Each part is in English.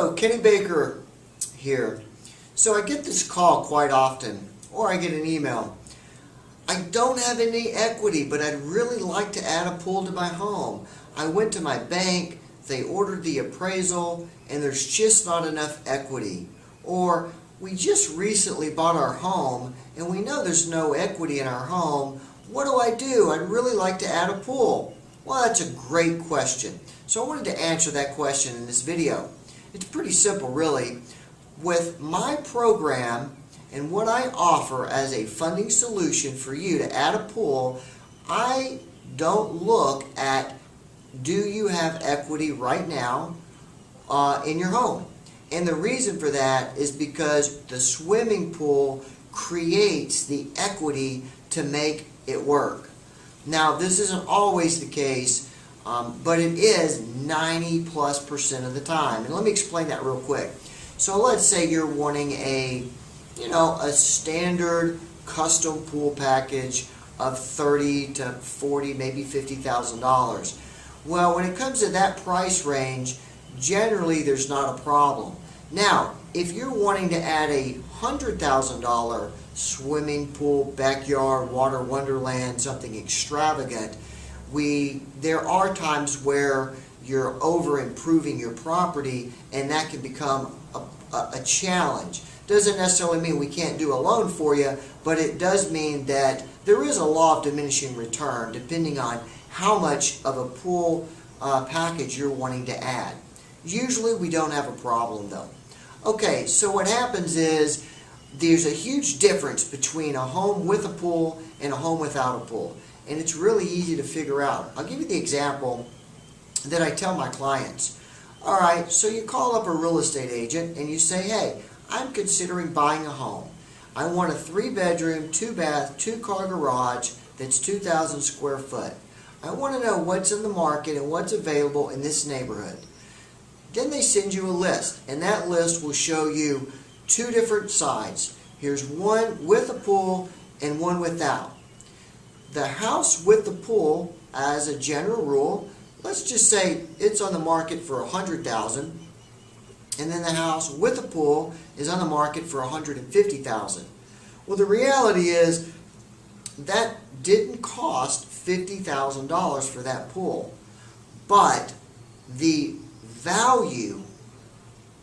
Hello, Kenny Baker here. So I get this call quite often, or I get an email. I don't have any equity, but I'd really like to add a pool to my home. I went to my bank, they ordered the appraisal, and there's just not enough equity. Or we just recently bought our home, and we know there's no equity in our home. What do I do? I'd really like to add a pool. Well, that's a great question. So I wanted to answer that question in this video. It's pretty simple, really. With my program and what I offer as a funding solution for you to add a pool, I don't look at do you have equity right now in your home. And the reason for that is because the swimming pool creates the equity to make it work. Now, this isn't always the case, but it is 90+% of the time. And let me explain that real quick. So let's say you're wanting a standard custom pool package of $30,000 to $40,000, maybe $50,000. Well, when it comes to that price range, generally there's not a problem. Now, if you're wanting to add a $100,000 swimming pool, backyard, water wonderland, something extravagant, there are times where you're over improving your property, and that can become a challenge. Doesn't necessarily mean we can't do a loan for you, but it does mean that there is a law of diminishing return depending on how much of a pool package you're wanting to add. Usually we don't have a problem though. Okay, so what happens is there's a huge difference between a home with a pool and a home without a pool. And it's really easy to figure out. I'll give you the example that I tell my clients. Alright, so you call up a real estate agent and you say, hey, I'm considering buying a home. I want a 3-bedroom, 2-bath, 2-car garage that's 2,000 square foot. I want to know what's in the market and what's available in this neighborhood. Then they send you a list, and that list will show you 2 different sides. Here's one with a pool and one without. The house with the pool, as a general rule, let's just say it's on the market for $100,000, and then the house with a pool is on the market for $150,000. Well, the reality is that didn't cost $50,000 for that pool, but the value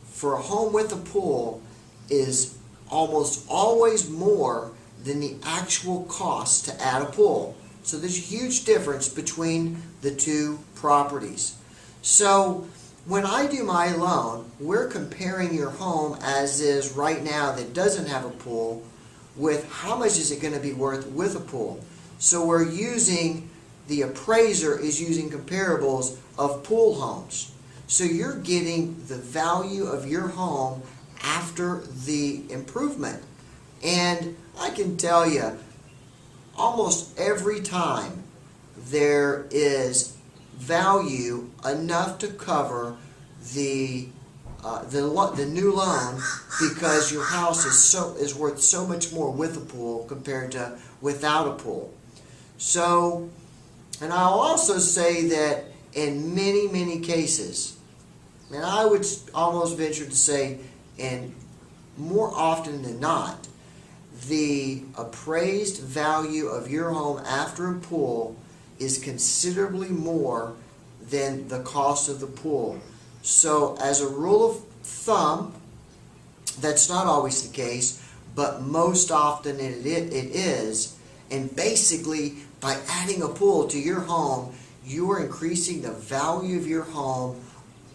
for a home with a pool is almost always more than the actual cost to add a pool. So there's a huge difference between the two properties. So when I do my loan, we're comparing your home as is right now that doesn't have a pool with how much is it going to be worth with a pool. So we're using, the appraiser is using comparables of pool homes. So you're getting the value of your home after the improvement. And I can tell you, almost every time there is value enough to cover the new loan, because your house is worth so much more with a pool compared to without a pool. So, and I'll also say that in many cases, and I would almost venture to say, and more often than not, the appraised value of your home after a pool is considerably more than the cost of the pool. So as a rule of thumb, that's not always the case, but most often it is. And basically, by adding a pool to your home, you are increasing the value of your home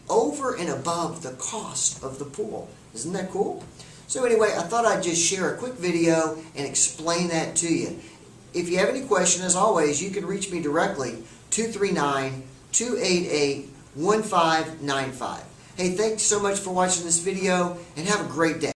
over and above the cost of the pool. Isn't that cool? So anyway, I thought I'd just share a quick video and explain that to you. If you have any question, as always, you can reach me directly, 239-288-1595. Hey, thanks so much for watching this video, and have a great day.